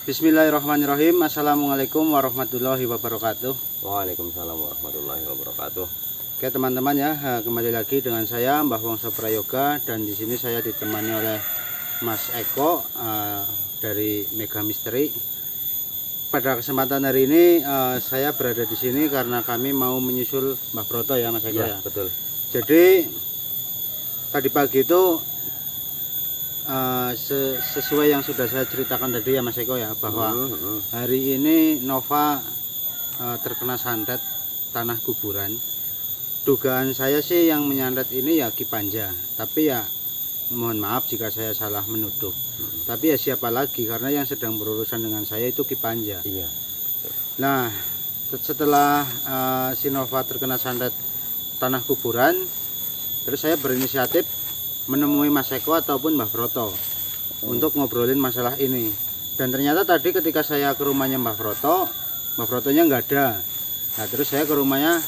Bismillahirrahmanirrahim. Assalamualaikum warahmatullahi wabarakatuh. Waalaikumsalam warahmatullahi wabarakatuh. Oke teman-teman ya, kembali lagi dengan saya Mbah Wongso Prayoga, dan di sini saya ditemani oleh Mas Eko dari Mega Misteri. Pada kesempatan hari ini saya berada di sini karena kami mau menyusul Mbah Broto ya Mas Eko ya. Betul. Jadi tadi pagi itu sesuai yang sudah saya ceritakan tadi ya Mas Eko ya, bahwa hari ini Nova terkena santet tanah kuburan. Dugaan saya sih yang menyantet ini ya Ki Panja, tapi ya mohon maaf jika saya salah menuduh. Tapi ya siapa lagi, karena yang sedang berurusan dengan saya itu Ki Panja. Iya. Nah setelah si Nova terkena santet tanah kuburan, terus saya berinisiatif menemui Mas Eko ataupun Mbah Broto untuk ngobrolin masalah ini. Dan ternyata tadi ketika saya ke rumahnya Mbah Brotonya nggak ada. Nah terus saya ke rumahnya,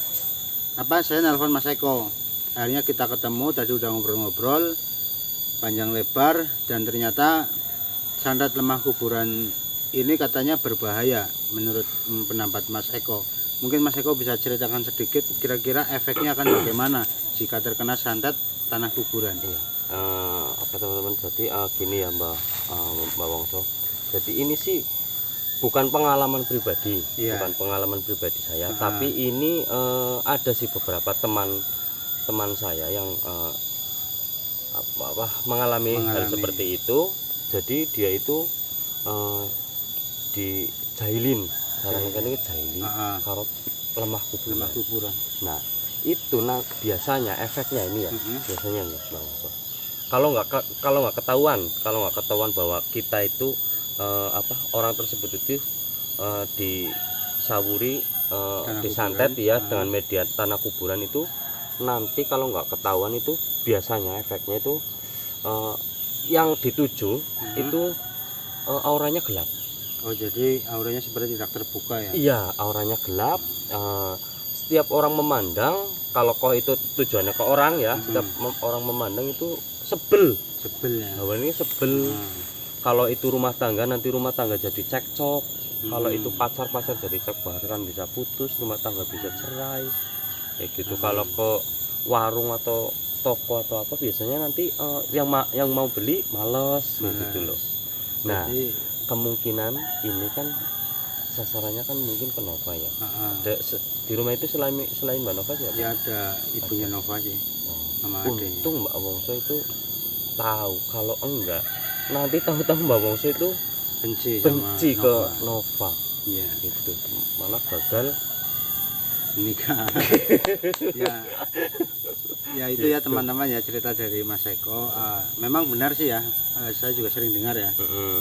saya nelpon Mas Eko. Akhirnya kita ketemu, tadi udah ngobrol-ngobrol panjang lebar, dan ternyata santet lemah kuburan ini katanya berbahaya menurut pendapat Mas Eko. Mungkin Mas Eko bisa ceritakan sedikit kira-kira efeknya akan bagaimana jika terkena santet tanah kuburan. Iya. Teman-teman, jadi gini ya Mbak Wongso. Jadi ini sih bukan pengalaman pribadi, bukan pengalaman pribadi saya, tapi ini ada sih beberapa teman saya yang mengalami hal seperti itu. Jadi dia itu dijahilin, sarankan ini jahili karo lemah kuburan. Nah itu biasanya efeknya ini ya, biasanya nih Bang. Kalau nggak ketahuan bahwa kita itu orang tersebut itu disawuri disantet ya dengan media tanah kuburan itu, nanti kalau nggak ketahuan itu biasanya efeknya itu yang dituju itu auranya gelap. Oh jadi auranya seperti tidak terbuka ya? Iya, auranya gelap. Setiap orang memandang, kalau itu tujuannya ke orang ya, setiap orang memandang itu sebel ya. Ini sebel. Kalau itu rumah tangga, nanti rumah tangga jadi cekcok. Kalau itu pacar jadi cekcok, bahkan bisa putus, rumah tangga bisa cerai kayak gitu. Kalau ke warung atau toko atau apa, biasanya nanti yang mau beli males gitu loh. Nah jadi kemungkinan ini kan sasarannya kan mungkin ke Nova ya. Di rumah itu selain Mbak Nova siapa? Ya ada ibunya Nova sih, sama adiknya. Untung Mbak Wongso itu tahu, kalau enggak nanti tahu-tahu Mbak Wongso itu benci ke Nova. Iya. Gitu. Malah gagal nikah. Ya itu ya teman-teman ya, cerita dari Mas Eko. Memang benar sih ya, saya juga sering dengar ya.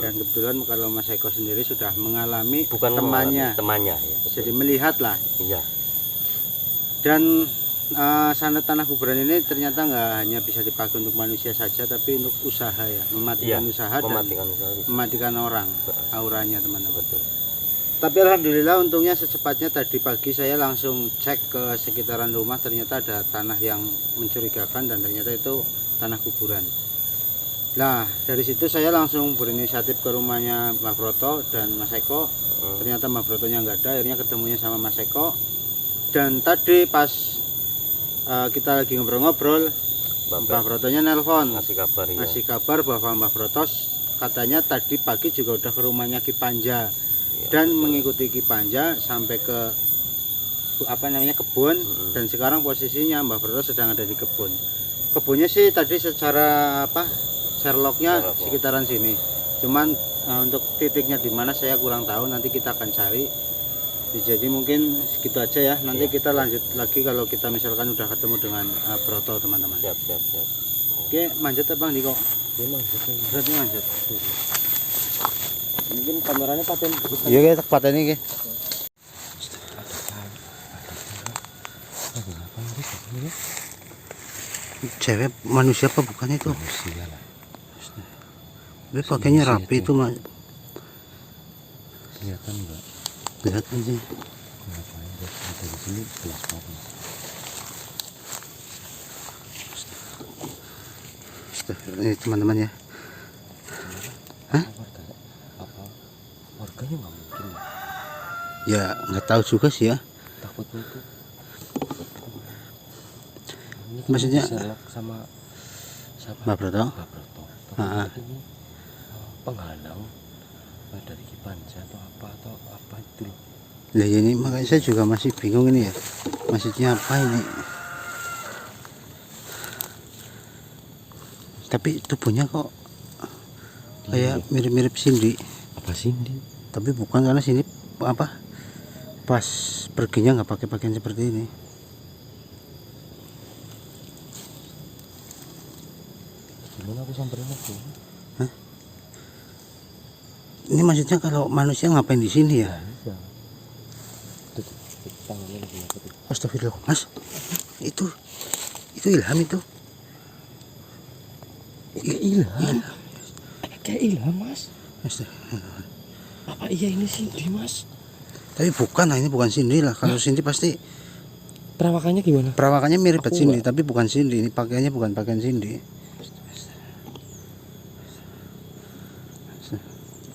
Dan kebetulan kalau Mas Eko sendiri sudah mengalami, temannya ya, jadi melihat lah. Iya. Dan santet tanah kuburan ini ternyata nggak hanya bisa dipakai untuk manusia saja, tapi untuk usaha ya, mematikan usaha dan mematikan orang, auranya teman-teman. Tapi alhamdulillah untungnya secepatnya tadi pagi saya langsung cek ke sekitaran rumah, ternyata ada tanah yang mencurigakan dan ternyata itu tanah kuburan. Nah dari situ saya langsung berinisiatif ke rumahnya Mbah Broto dan Mas Eko. Ternyata Mbah Brotonya nggak ada, akhirnya ketemunya sama Mas Eko. Dan tadi pas kita lagi ngobrol-ngobrol, Mbah Brotonya nelpon ngasih kabar bahwa Mbah Broto katanya tadi pagi juga udah ke rumahnya Ki Panja. Dan mengikuti Ki Panja sampai ke kebun, dan sekarang posisinya Mbah Broto sedang ada di kebun. Kebunnya sih tadi secara Sherlocknya sekitaran sini. Cuman untuk titiknya di mana saya kurang tahu, nanti kita akan cari. Jadi mungkin segitu aja ya. Nanti kita lanjut lagi kalau kita misalkan udah ketemu dengan Broto teman-teman. Siap. Oke, manjat apa nih kok? Berarti manjat. Mungkin kameranya paten. Iya kita paten ini. Cewek manusia apa bukan itu? Manusia lah. Dia pakainya rapi itu mah. Kelihatan enggak? Kelihatan sih. Ngapain dari sini jelas banget. Ini teman-teman ya. Hah? Kayaknya nggak mungkin ya. Ya nggak tahu juga sih ya. Takutnya itu. Ini kan Maksudnya diselak sama siapa? Mbak Broto. Mbak Broto. Ah. Tapi ini penghalang dari Kipanja atau apa itu loh. Lah ini makanya saya juga masih bingung ini ya. Maksudnya apa ini? Tapi tubuhnya kok kayak mirip-mirip Cindy. Apa Cindy? Tapi bukan, karena sini apa? Pas perginya nggak pakai pakaian seperti ini. Gimana aku samperin aku? Hah? Ini maksudnya kalau manusia ngapain di sini ya? Iya. Tuh, tangannya lagi apa tuh? Astagfirullah, Mas. Itu Ilham itu. Kayak Ilham. Kayak Ilham, Mas. Astagfirullah. Apa iya ini Cindy, Mas? Tapi bukan, nah ini bukan Cindy lah. Kalau Cindy pasti Perawakannya gimana? perawakannya mirip Aku Cindy, tapi bukan Cindy. Ini pakaiannya bukan pakaian Cindy.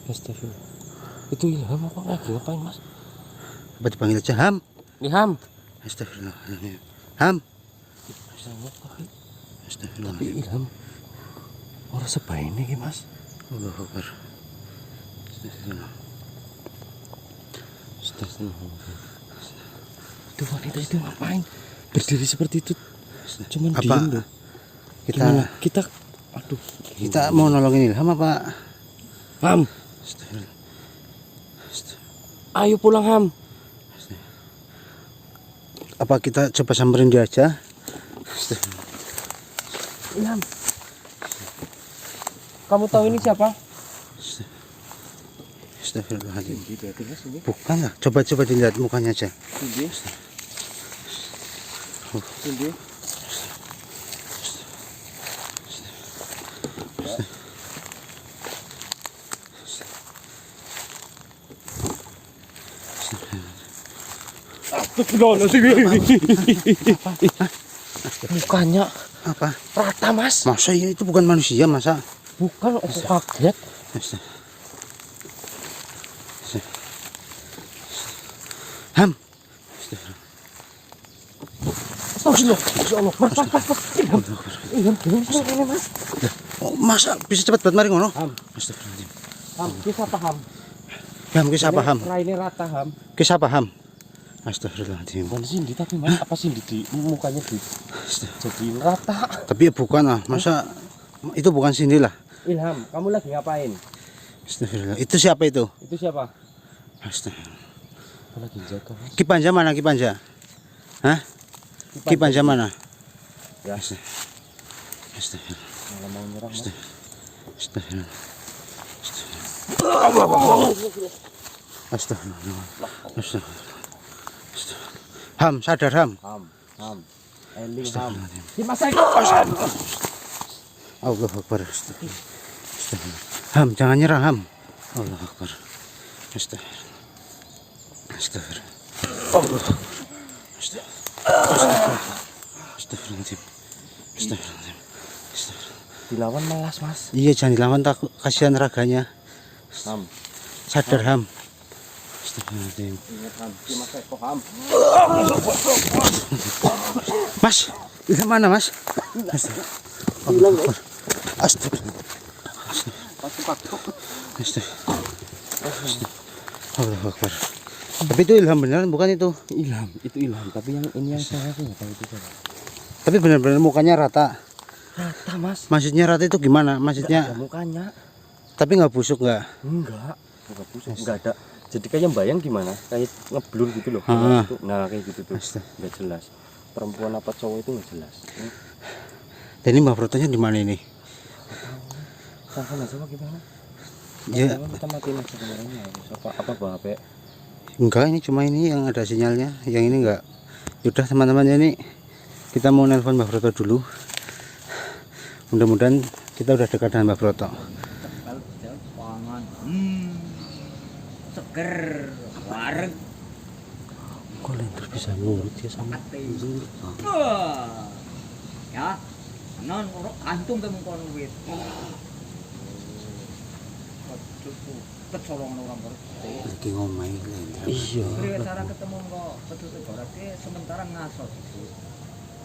Astagfirullah. Itu Ilham apa lagi ngapain, Mas? Apa dipanggil aja Ham? Ilham. Astagfirullah. Ham. Astagfirullah. Tapi Ilham orang sebaiknya ki, Mas. Allahu Akbar. Astagfirullah. Astagfirullah. Itu wanita itu ngapain? Berdiri seperti itu. Cuman Apa? diem loh. Kita Aduh. kita mau nolongin Ilham apa? Ham. Astagfirullah. Ayo pulang, Ham. Apa kita coba samperin dia aja? Astagfirullah. Ilham. Kamu tahu ini siapa? Astagfirullahaladzim. Cindy. Bukan lah. Coba dilihat mukanya aja. Cindy. Mukanya Apa? rata, Mas. Masa iya itu bukan manusia, masa? Bukan, aku kaget. Ham. Astagfirullah. Mas. Ilham, gimana Mas? Oh, masa bisa cepat banget mari ngono? Ham. Astagfirullahaladzim. Ham, kisah paham. Ham, kisah paham. Raine rata, Ham. Kisah paham. Astagfirullahaladzim. Bukan Cindy tapi Mas, apa Cindy di mukanya di jadiin rata. Tapi ya bukan lah, masa itu bukan Cindy lah. Ilham, kamu lagi ngapain? Astagfirullah. Itu siapa itu? Itu siapa? Astagfirullah. Aku lagi jaga, Mas. Kipanja mana Kipanja? Hah? Kipanja mana? Ya, Astagfirullah. malah mau nyerang, Mas. Astagfirullah. Astagfirullah. Astagfirullah. Ham, sadar Ham. Ham. Eli Ham. Astagfirullah. Si Mas Eko. Allahu Akbar. Astagfirullah. Astagfirullah. Ham, jangan nyerah Ham. Allahu Akbar. Astagfirullah. Astagfirullah. Allahu Akbar. Astagfirullah. Astagfirullahaladzim. Astagfirullahaladzim. Astagfirullah. Dilawan melas, Mas. Iya, jangan dilawan, takut kasihan raganya. Ham. Sadar Ham. Astagfirullahaladzim. Ingat Ham. Si Mas Eko Ham. Mas, itu mana Mas? Allahu Akbar. Astagfirullah. Astagfirullah. Allahu Akbar. Tapi itu Ilham beneran, bukan itu? Ilham, itu Ilham. Tapi yang ini yang saya nggak tahu itu siapa. Tapi benar-benar mukanya rata. Rata, Mas. Maksudnya rata itu gimana? Nggak Maksudnya ada mukanya. tapi nggak busuk nggak? Enggak busuk, enggak ada. Jadi kayak bayang gimana? Kayak ngeblur gitu loh. Ah. Nah, kayak gitu tuh. Astaga. Enggak jelas. Perempuan apa cowok itu enggak jelas. Dan ini Mbak Brotonya di mana ini? Telepon aja apa gimana? Ya, Kita matiin aja kameranya. Apa bawa HP? enggak, ini cuma ini yang ada sinyalnya. Yang ini enggak. Yaudah teman-teman, ini kita mau nelpon Mbak Broto dulu. Mudah-mudahan kita udah dekat dengan Mbak Broto. Seger wareg Kok lentur bisa nurut ya sama Zul? ya non uruk kantung ke mengkon wit. kecolongan orang ngerti. Lagi ngomai Lendra. Iya. Priwe cara ketemu kok betul ibaratnya sementara ngaso gitu.